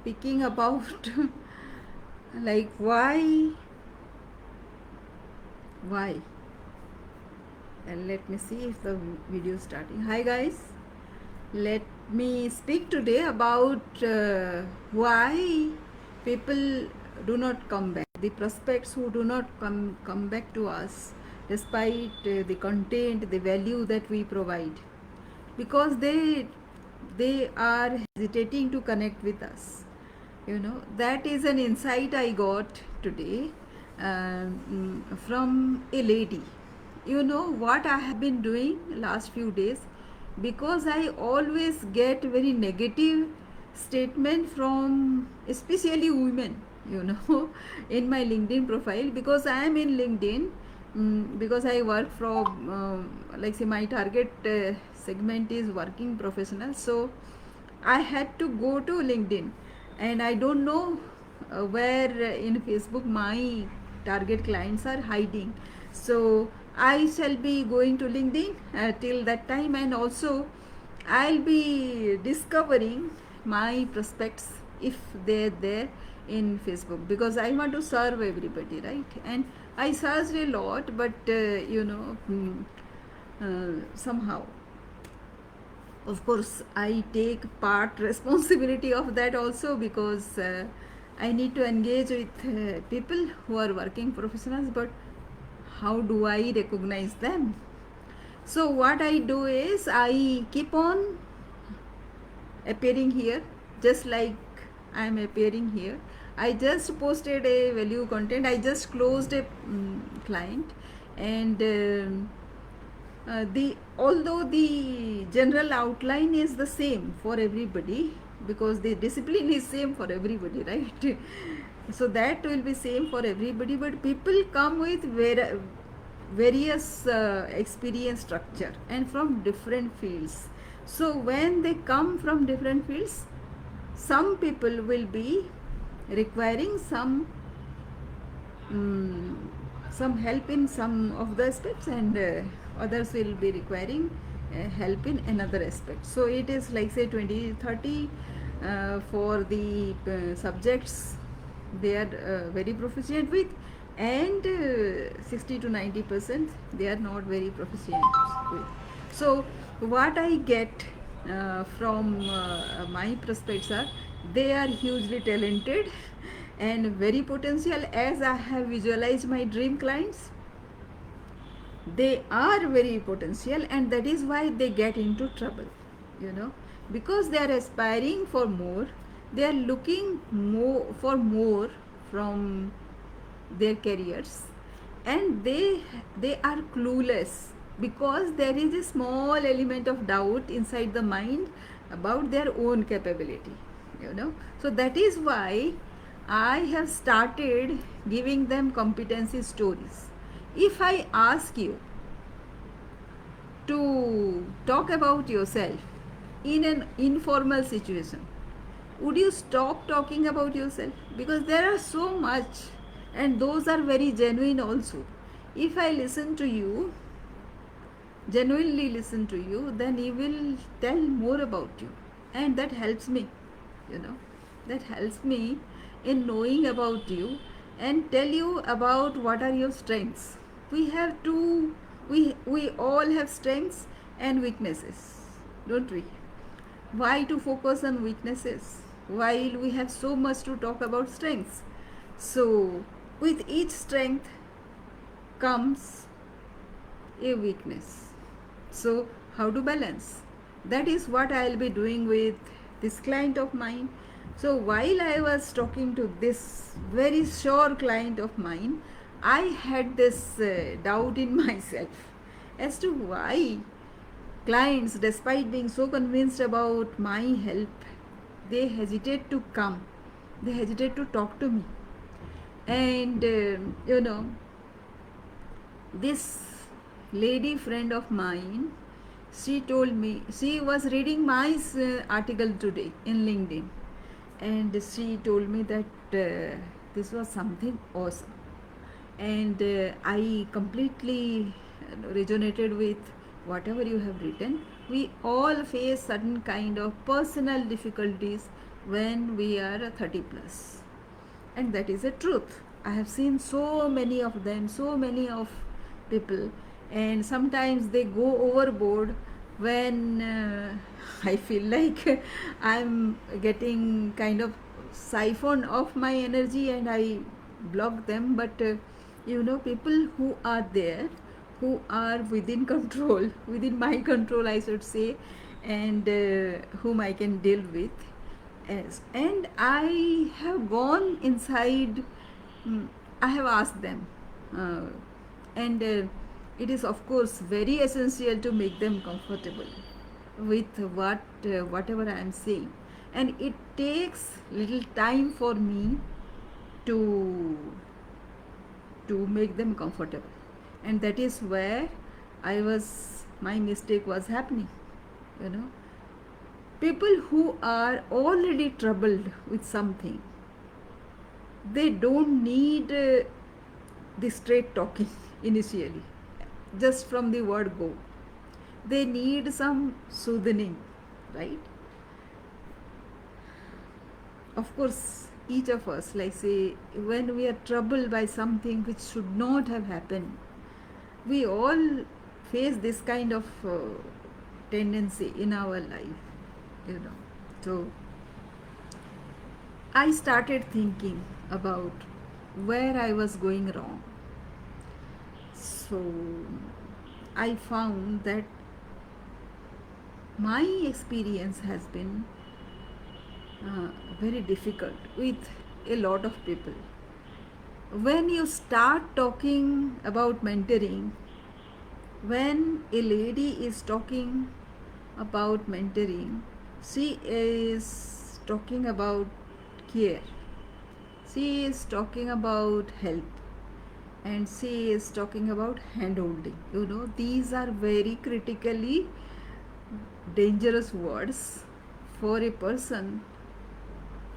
speaking about like why why and let me see if the video is starting. Hi guys, let me speak today about why people do not come back, the prospects who do not come back to us despite the content, the value that we provide, because they are hesitating to connect with us. That is an insight I got today from a lady. You know what I have been doing last few days, because I always get very negative statement from especially women, in my LinkedIn profile, because I am in LinkedIn, because I work from like say my target segment is working professional. So I had to go to LinkedIn, and I don't know where in Facebook my target clients are hiding. So I shall be going to LinkedIn till that time, and also I'll be discovering my prospects if they're there in Facebook, because I want to serve everybody, right? And I searched a lot, but somehow, of course, I take part responsibility of that also, because I need to engage with people who are working professionals, but how do I recognize them? So what I do is I keep on appearing here, just like I am appearing here. I just posted a value content, I just closed a client, and the although the general outline is the same for everybody, because the discipline is same for everybody, right? So that will be same for everybody, but people come with various experience structure and from different fields. So when they come from different fields, some people will be requiring some help in some of the aspects, and others will be requiring help in another aspect. So it is like say 20-30 for the subjects they are very proficient with, and 60 to 90% they are not very proficient with. So what I get from my prospects are, they are hugely talented and very potential. As I have visualized my dream clients, they are very potential, and that is why they get into trouble, you know because they are aspiring for more, they are looking more from their careers, and they are clueless, because there is a small element of doubt inside the mind about their own capability. So that is why I have started giving them competency stories. If I ask you to talk about yourself in an informal situation, would you stop talking about yourself? Because there are so much, and those are very genuine also. If I listen to you, genuinely listen to you, then you will tell more about you, and that helps me, you know that helps me in knowing about you and tell you about what are your strengths. We all have strengths and weaknesses, don't we? Why to focus on weaknesses while we have so much to talk about strengths? So with each strength comes a weakness. So how to balance? That is what I'll be doing with this client of mine. So while I was talking to this very sure client of mine, I had this doubt in myself as to why clients, despite being so convinced about my help, they hesitate to come, they hesitate to talk to me. And this lady friend of mine, she told me, she was reading my article today in LinkedIn, and she told me that this was something awesome, and I completely resonated with whatever you have written. We all face certain kind of personal difficulties when we are 30 plus. And that is a truth. I have seen so many of them, so many of people, and sometimes they go overboard when I feel like I'm getting kind of siphon of my energy and I block them. But people who are there, who are within control, within my control, I should say, and whom I can deal with. Yes, and I have gone inside. I have asked them, uh, and it is of course very essential to make them comfortable with whatever I am saying, and it takes little time for me to make them comfortable, and that is where my mistake was happening. You know, people who are already troubled with something, they don't need the straight talking initially, just from the word go. They need some soothing, right? Of course, each of us, like say, when we are troubled by something which should not have happened, we all face this kind of tendency in our life, you know. So I started thinking about where I was going wrong. So I found that my experience has been very difficult with a lot of people. When you start talking about mentoring, when a lady is talking about mentoring, she is talking about care, she is talking about help, and she is talking about hand holding. These are very critically dangerous words for a person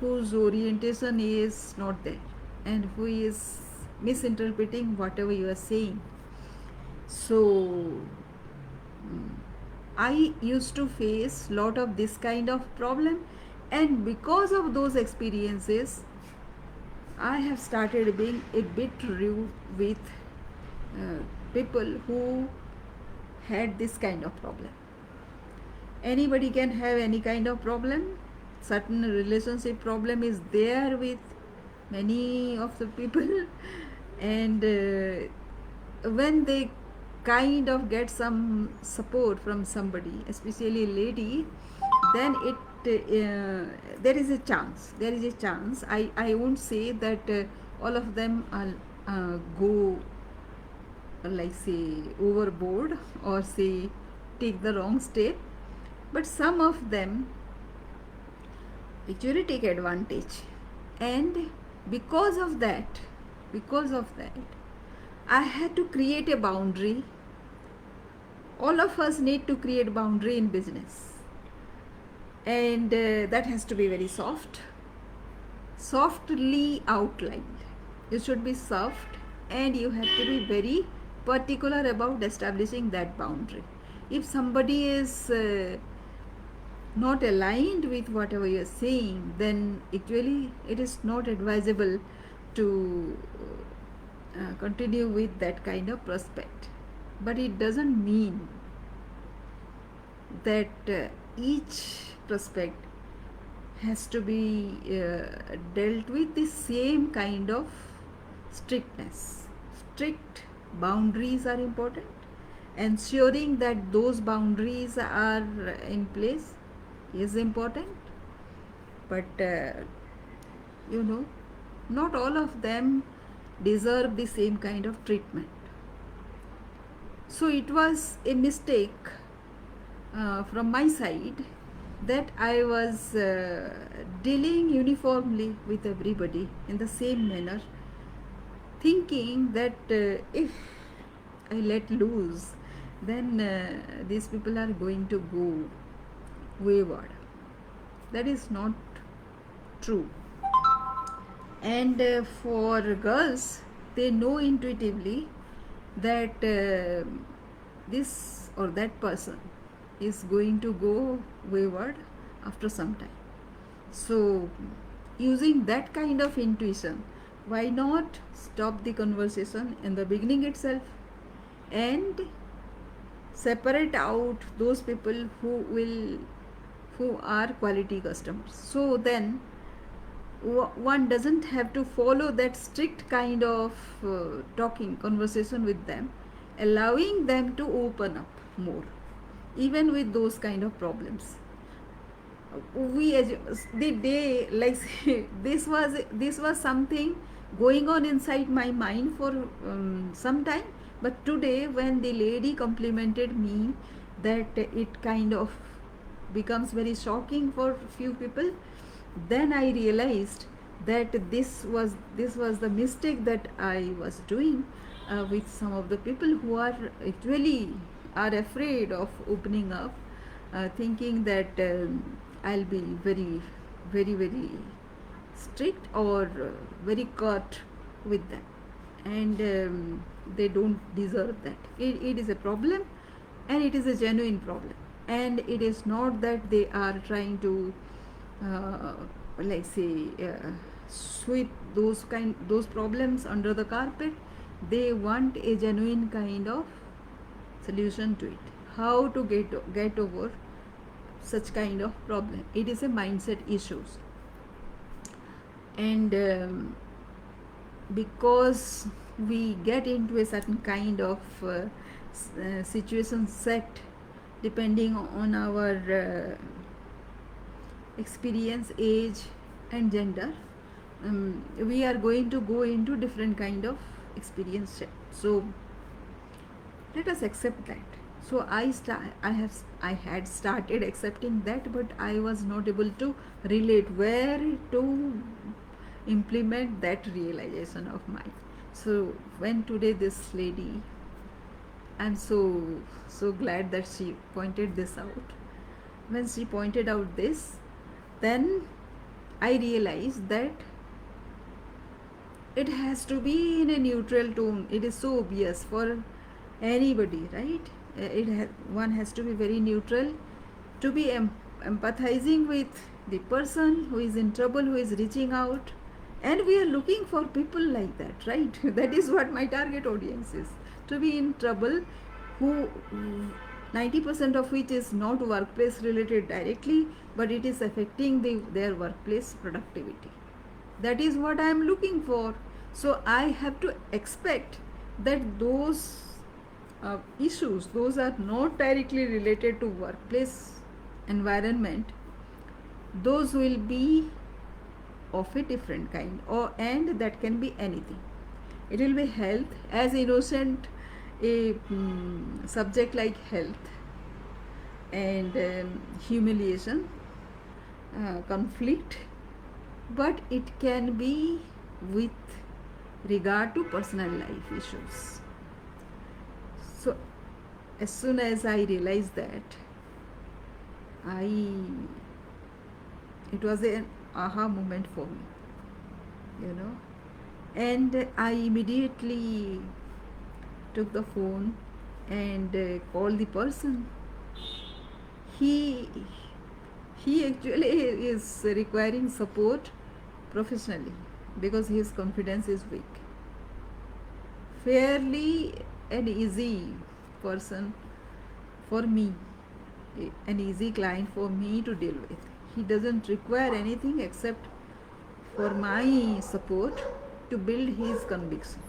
whose orientation is not there and who is misinterpreting whatever you are saying. So I used to face lot of this kind of problem, and because of those experiences I have started being a bit rude with people who had this kind of problem. Anybody can have any kind of problem. Certain relationship problem is there with many of the people and when they kind of get some support from somebody, especially a lady, then there is a chance. I won't say that all of them go like say overboard or say take the wrong step, but some of them actually take advantage. And because of that I had to create a boundary. All of us need to create boundary in business, and that has to be very softly outlined. You should be soft, and you have to be very particular about establishing that boundary. If somebody is not aligned with whatever you are saying, then actually it is not advisable to continue with that kind of prospect. But it doesn't mean that each prospect has to be dealt with the same kind of strictness. Strict boundaries are important. Ensuring that those boundaries are in place is important, but not all of them deserve the same kind of treatment. So it was a mistake from my side that I was dealing uniformly with everybody in the same manner, thinking that if I let loose, then these people are going to go wayward. That is not true. And for girls, they know intuitively that this or that person is going to go wayward after some time. So, using that kind of intuition, why not stop the conversation in the beginning itself and separate out those people who are quality customers? So then one doesn't have to follow that strict kind of talking conversation with them, allowing them to open up more even with those kind of problems. We the day, like this was something going on inside my mind for some time, but today when the lady complimented me, that it kind of becomes very shocking for few people. Then I realized that this was the mistake that I was doing with some of the people who are actually are afraid of opening up, thinking that I'll be very, very, very strict or very curt with them, and they don't deserve that. It is a problem, and it is a genuine problem, and it is not that they are trying to, uh, like say, sweep those problems under the carpet. They want a genuine kind of solution to it. How to get over such kind of problem? It is a mindset issues, and because we get into a certain kind of situation set depending on our experience, age, and gender, we are going to go into different kind of experience set. So let us accept that. So I had started accepting that, but I was not able to relate where to implement that realization of mine. So when today this lady, I'm so glad that she pointed this out. When she pointed out this, then I realized that it has to be in a neutral tone. It is so obvious for anybody, right? One has to be very neutral to be empathizing with the person who is in trouble, who is reaching out, and we are looking for people like that, right? That is what my target audience is, to be in trouble, who 90% of which is not workplace related directly, but it is affecting their workplace productivity. That is what I am looking for. So I have to expect that those issues, those are not directly related to workplace environment, those will be of a different kind, and that can be anything. It will be health, as innocent a subject like health, and humiliation, conflict, but it can be with regard to personal life issues. So as soon as I realized that, I it was an aha moment for me, you know, and I immediately took the phone and called the person. He actually is requiring support professionally because his confidence is weak. Fairly an easy person for me, an easy client for me to deal with. He doesn't require anything except for my support to build his conviction.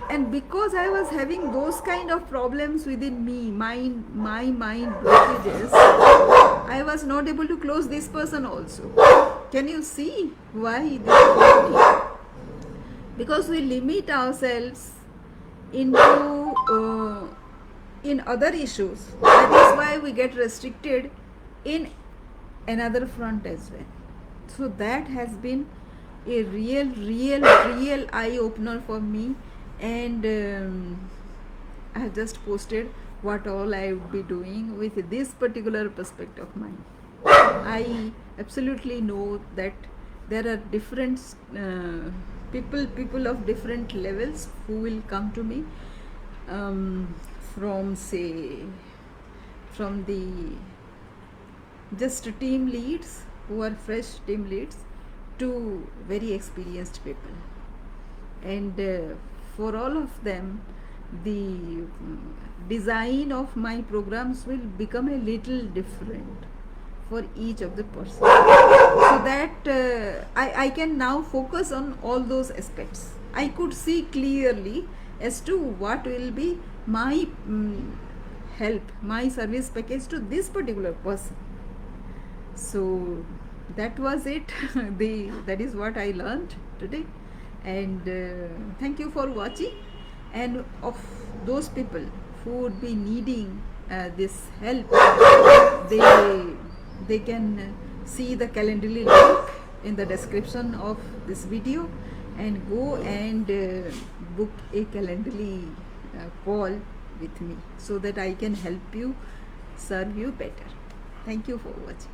And because I was having those kind of problems within me, my mind blockages, I was not able to close this person also. Can you see why this is happening? Because we limit ourselves into in other issues. That is why we get restricted in another front as well. So that has been a real eye opener for me, and I have just posted what all I would be doing with this particular perspective of mine. I absolutely know that there are different people of different levels who will come to me, from the just team leads who are fresh team leads to very experienced people. And for all of them, the design of my programs will become a little different for each of the person, so that I can now focus on all those aspects. I could see clearly as to what will be my help, my service package to this particular person. So that was it. That is what I learned today. And thank you for watching. And of those people who would be needing this help, they can see the Calendly link in the description of this video and go and book a Calendly call with me, so that I can help you, serve you better. Thank you for watching.